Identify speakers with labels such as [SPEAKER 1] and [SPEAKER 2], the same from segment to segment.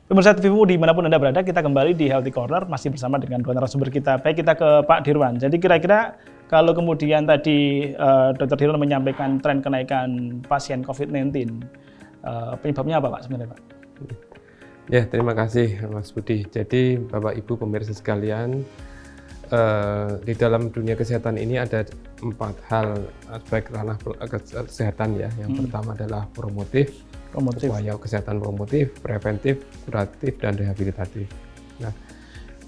[SPEAKER 1] Pemirsa TVmu dimanapun Anda berada, kita kembali di Healthy Corner, masih bersama dengan dua narasumber kita. Baik, kita ke Pak Dirwan. Jadi kira-kira kalau kemudian tadi Dr. Dirwan menyampaikan tren kenaikan pasien COVID-19, penyebabnya apa Pak sebenarnya Pak?
[SPEAKER 2] Ya, terima kasih Mas Budi. Jadi Bapak Ibu pemirsa sekalian, di dalam dunia kesehatan ini ada 4 hal aspek ranah kesehatan ya. Yang pertama adalah promotif, upaya kesehatan promotif, preventif, kuratif, dan rehabilitatif. Nah,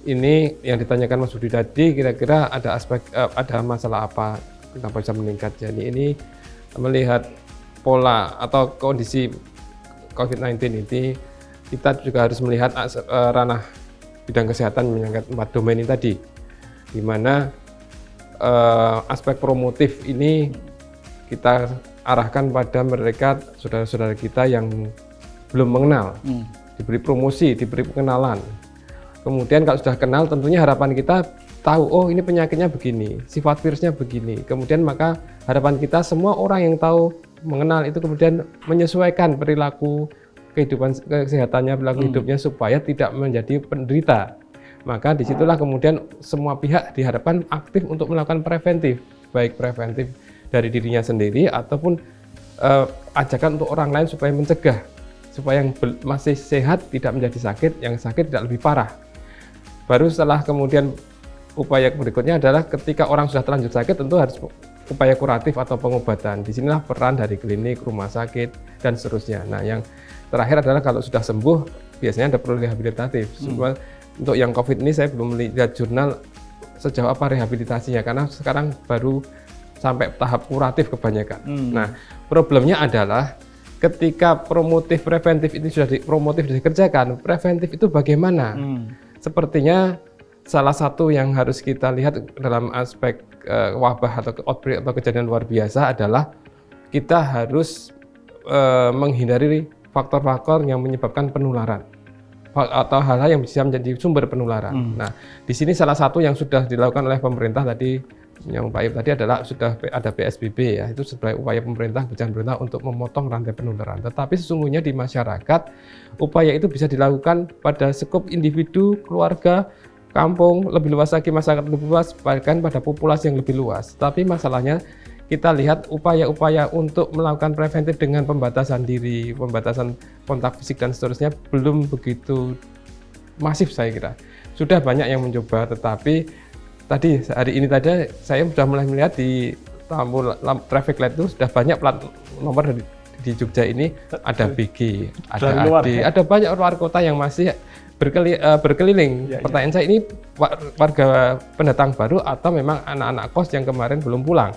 [SPEAKER 2] ini yang ditanyakan Mas Budi tadi, kira-kira ada ada masalah apa kenapa bisa meningkat. Jadi ini melihat pola atau kondisi COVID-19 ini, kita juga harus melihat ranah bidang kesehatan menyangkut 4 domain ini tadi, di mana aspek promotif ini kita arahkan pada mereka, saudara-saudara kita yang belum mengenal, diberi promosi, diberi pengenalan. Kemudian kalau sudah kenal, tentunya harapan kita tahu, oh ini penyakitnya begini, sifat virusnya begini. Kemudian maka harapan kita semua orang yang tahu, mengenal itu kemudian menyesuaikan perilaku kehidupan kesehatannya, perilaku hidupnya supaya tidak menjadi penderita. Maka disitulah kemudian semua pihak diharapkan aktif untuk melakukan preventif, baik preventif dari dirinya sendiri ataupun ajakan untuk orang lain supaya mencegah, supaya yang masih sehat tidak menjadi sakit, yang sakit tidak lebih parah. Baru setelah kemudian upaya berikutnya adalah ketika orang sudah terlanjur sakit, tentu harus upaya kuratif atau pengobatan. Disinilah peran dari klinik, rumah sakit, dan seterusnya. Nah, yang terakhir adalah kalau sudah sembuh, biasanya ada perlu rehabilitatif. Untuk yang COVID ini saya belum melihat jurnal sejauh apa rehabilitasinya, karena sekarang baru sampai tahap kuratif kebanyakan. Nah, problemnya adalah ketika promotif preventif ini sudah dikerjakan, preventif itu bagaimana? Sepertinya salah satu yang harus kita lihat dalam aspek wabah atau outbreak atau kejadian luar biasa adalah kita harus menghindari faktor-faktor yang menyebabkan penularan atau hal-hal yang bisa menjadi sumber penularan. Nah, di sini salah satu yang sudah dilakukan oleh pemerintah tadi, yang Pak Ib tadi adalah sudah ada PSBB ya, itu sebagai upaya pemerintah untuk memotong rantai penularan. Tetapi sesungguhnya di masyarakat upaya itu bisa dilakukan pada skop individu, keluarga, kampung, lebih luas lagi masyarakat lebih luas, bahkan pada populasi yang lebih luas. Tapi masalahnya kita lihat upaya-upaya untuk melakukan preventif dengan pembatasan diri, pembatasan kontak fisik dan seterusnya belum begitu masif saya kira. Sudah banyak yang mencoba, tetapi tadi hari ini tadi saya sudah mulai melihat di traffic light itu sudah banyak plat nomor di Jogja ini, ada BG, ada AD, ada banyak luar kota yang masih berkeliling. Pertanyaan saya, ini warga pendatang baru atau memang anak-anak kos yang kemarin belum pulang?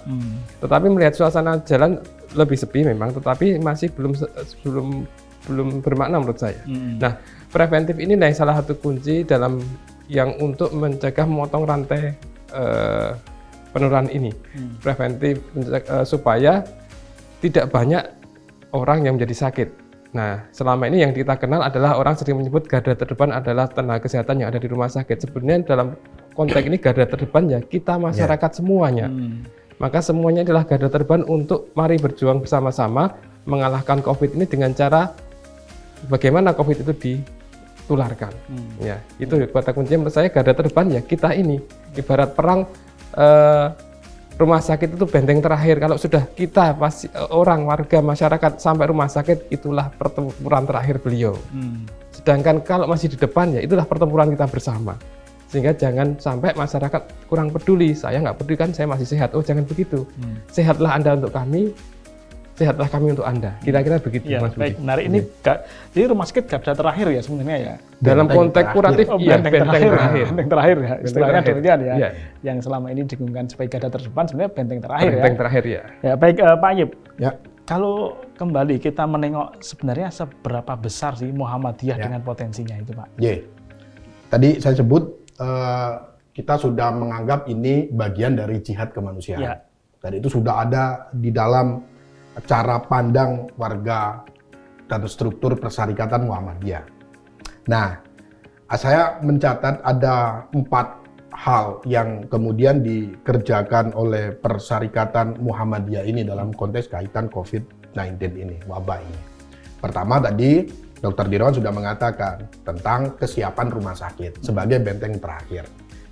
[SPEAKER 2] Tetapi melihat suasana jalan lebih sepi memang, tetapi masih belum bermakna menurut saya. Nah, preventif ini salah satu kunci dalam yang untuk mencegah memotong rantai penularan ini. Preventif supaya tidak banyak orang yang menjadi sakit. Nah, selama ini yang kita kenal adalah orang sering menyebut garda terdepan adalah tenaga kesehatan yang ada di rumah sakit. Sebenarnya dalam konteks ini garda terdepan ya kita masyarakat semuanya. Maka semuanya adalah garda terdepan untuk mari berjuang bersama-sama mengalahkan COVID ini dengan cara bagaimana COVID itu ditularkan. Ya, itu kata kuncinya menurut saya, garda terdepan ya kita ini. Ibarat perang, rumah sakit itu benteng terakhir. Kalau sudah kita orang warga masyarakat sampai rumah sakit, itulah pertempuran terakhir beliau. Sedangkan kalau masih di depan ya itulah pertempuran kita bersama. Sehingga jangan sampai masyarakat kurang peduli. Saya nggak peduli kan, saya masih sehat. Oh jangan begitu. Sehatlah Anda untuk kami, sehatlah kami untuk Anda. Kira-kira begitu,
[SPEAKER 1] ya,
[SPEAKER 2] Mas Budi.
[SPEAKER 1] Baik, menarik. Ini jadi rumah sakit garda terakhir ya sebenarnya ya.
[SPEAKER 2] Dalam konteks kuratif,
[SPEAKER 1] benteng terakhir ya. Istilahnya demikian ya.
[SPEAKER 2] Ya.
[SPEAKER 1] Yang selama ini digungkan sebagai garda terdepan sebenarnya benteng terakhir ya.
[SPEAKER 2] Benteng terakhir ya.
[SPEAKER 1] Ya, baik Pak Ayub.
[SPEAKER 3] Ya.
[SPEAKER 1] Kalau kembali kita menengok sebenarnya seberapa besar sih Muhammadiyah dengan potensinya itu, Pak?
[SPEAKER 3] Tadi saya sebut kita sudah menganggap ini bagian dari jihad kemanusiaan.
[SPEAKER 1] Ya.
[SPEAKER 3] Dan itu sudah ada di dalam cara pandang warga dan struktur persyarikatan Muhammadiyah. Nah, saya mencatat ada 4 hal yang kemudian dikerjakan oleh persyarikatan Muhammadiyah ini dalam konteks kaitan COVID-19 ini, wabah ini. Pertama tadi Dr. Dirwan sudah mengatakan tentang kesiapan rumah sakit sebagai benteng terakhir.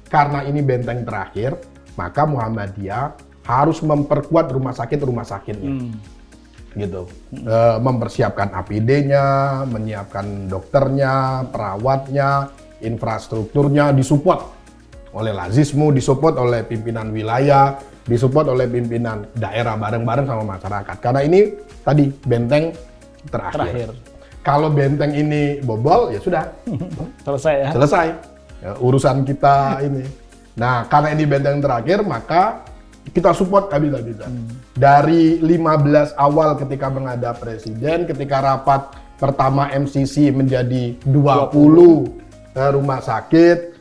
[SPEAKER 3] Karena ini benteng terakhir, maka Muhammadiyah harus memperkuat rumah sakitnya. Gitu. Mempersiapkan APD-nya, menyiapkan dokternya, perawatnya, infrastrukturnya, disupport oleh Lazismu, disupport oleh pimpinan wilayah, disupport oleh pimpinan daerah bareng-bareng sama masyarakat. Karena ini tadi benteng terakhir. Kalau benteng ini bobol, ya sudah.
[SPEAKER 1] Selesai ya?
[SPEAKER 3] Selesai. Ya, urusan kita ini. Nah, karena ini benteng terakhir, maka kita support habis-habisan. Dari 15 awal ketika menghadap presiden, ketika rapat pertama MCC menjadi 20 rumah sakit,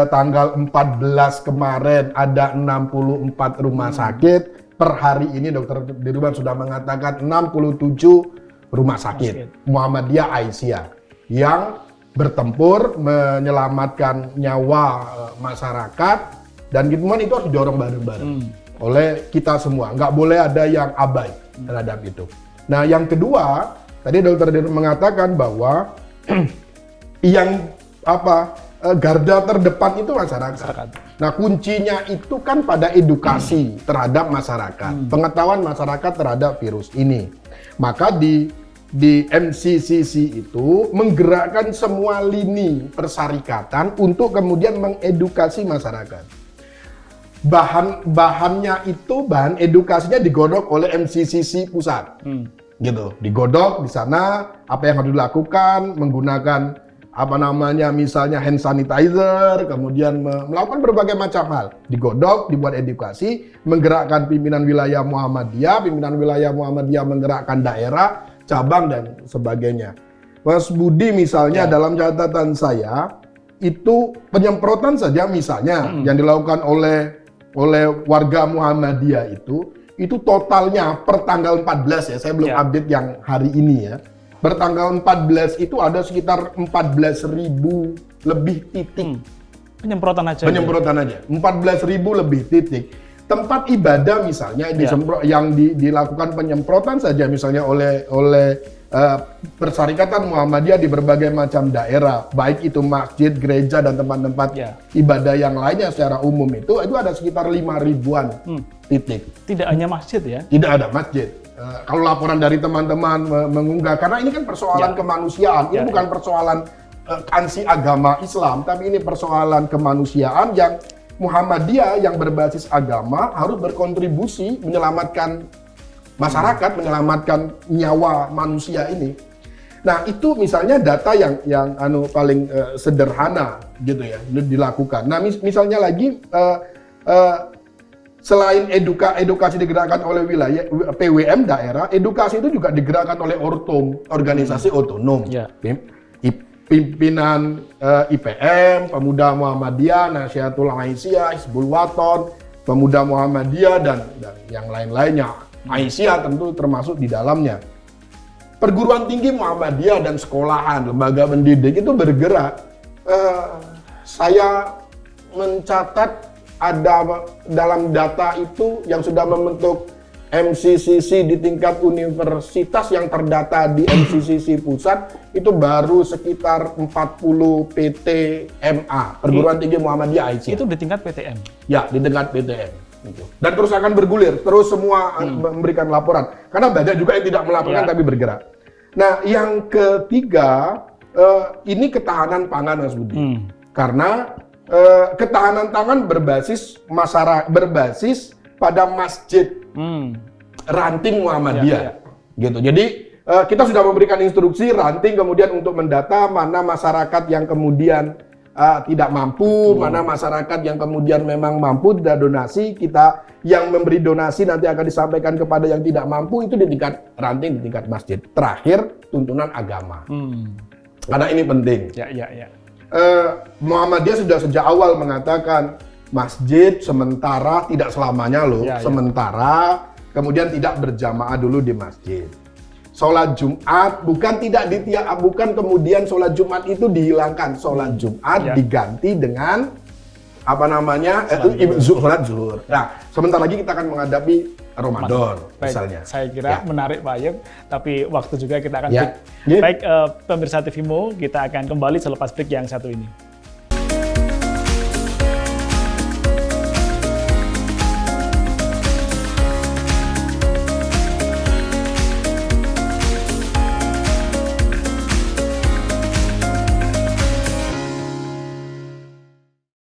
[SPEAKER 3] tanggal 14 kemarin ada 64 rumah sakit, per hari ini Dr. Dirwan sudah mengatakan 67 rumah sakit Muhammadiyah Aisyah yang bertempur menyelamatkan nyawa masyarakat, dan gitu itu harus didorong bareng-bareng oleh kita semua. Nggak boleh ada yang abai terhadap itu. Nah, yang kedua, tadi Dr. Dirwan mengatakan bahwa yang garda terdepan itu masyarakat. Nah, kuncinya itu kan pada edukasi terhadap masyarakat, pengetahuan masyarakat terhadap virus ini. Maka di MCCC itu menggerakkan semua lini persyarikatan untuk kemudian mengedukasi masyarakat. Bahan edukasinya digodok oleh MCCC pusat. Gitu, digodok di sana apa yang harus dilakukan, menggunakan misalnya hand sanitizer, kemudian melakukan berbagai macam hal. Digodok, dibuat edukasi, menggerakkan pimpinan wilayah Muhammadiyah menggerakkan daerah, cabang, dan sebagainya. Mas Budi misalnya dalam catatan saya, itu penyemprotan saja misalnya yang dilakukan oleh warga Muhammadiyah itu totalnya per tanggal 14 ya, saya belum update yang hari ini ya. Bertanggal 14 itu ada sekitar 14.000 lebih titik.
[SPEAKER 1] Penyemprotan aja.
[SPEAKER 3] 14.000 lebih titik. Tempat ibadah misalnya yang dilakukan penyemprotan saja misalnya oleh Persyarikatan Muhammadiyah di berbagai macam daerah, baik itu masjid, gereja, dan tempat-tempat ibadah yang lainnya secara umum itu ada sekitar 5.000-an titik.
[SPEAKER 1] Tidak hanya masjid ya?
[SPEAKER 3] Tidak ada masjid. Kalau laporan dari teman-teman mengunggah, karena ini kan persoalan kemanusiaan, ini bukan persoalan ansi agama Islam, tapi ini persoalan kemanusiaan yang Muhammadiyah yang berbasis agama harus berkontribusi menyelamatkan masyarakat, menyelamatkan nyawa manusia ini. Nah, itu misalnya data yang paling sederhana gitu ya dilakukan. Nah, misalnya lagi selain edukasi digerakkan oleh wilayah PWM daerah, edukasi itu juga digerakkan oleh ORTOM, organisasi otonom. Pimpinan IPM, Pemuda Muhammadiyah, Nahdlatul Aisyah, Hizbul Waton, Pemuda Muhammadiyah, dan yang lain-lainnya. Aisyah tentu termasuk di dalamnya. Perguruan tinggi Muhammadiyah dan sekolahan, lembaga pendidik itu bergerak. Saya mencatat ada dalam data itu yang sudah membentuk MCCC di tingkat universitas yang terdata di MCCC pusat itu baru sekitar 40 PTMA, Perguruan Tinggi Muhammadiyah Aisyah.
[SPEAKER 1] Itu di tingkat PTM? Ya,
[SPEAKER 3] di tingkat PTM. Dan terus akan bergulir, terus semua memberikan laporan. Karena banyak juga yang tidak melaporkan tapi bergerak. Nah, yang ketiga, ini ketahanan pangan, Mas Budi. Karena ketahanan pangan berbasis pada masjid ranting Muhammadiyah. Gitu. Jadi kita sudah memberikan instruksi ranting kemudian untuk mendata mana masyarakat yang kemudian tidak mampu, mana masyarakat yang kemudian memang mampu dan donasi, kita yang memberi donasi nanti akan disampaikan kepada yang tidak mampu, itu di tingkat ranting, di tingkat masjid. Terakhir, tuntunan agama. Karena ini penting. Muhammadiyah sudah sejak awal mengatakan masjid sementara tidak selamanya loh, sementara kemudian tidak berjamaah dulu di masjid. Sholat Jumat bukan kemudian sholat Jumat itu dihilangkan, sholat Jumat diganti dengan sholat zuhur. Nah, sebentar lagi kita akan menghadapi Ramadan
[SPEAKER 1] Baik,
[SPEAKER 3] misalnya.
[SPEAKER 1] saya kira menarik Pak Ayub, tapi waktu juga kita akan
[SPEAKER 3] Ya.
[SPEAKER 1] break. Baik, pemirsa TVMO, kita akan kembali selepas break yang satu ini.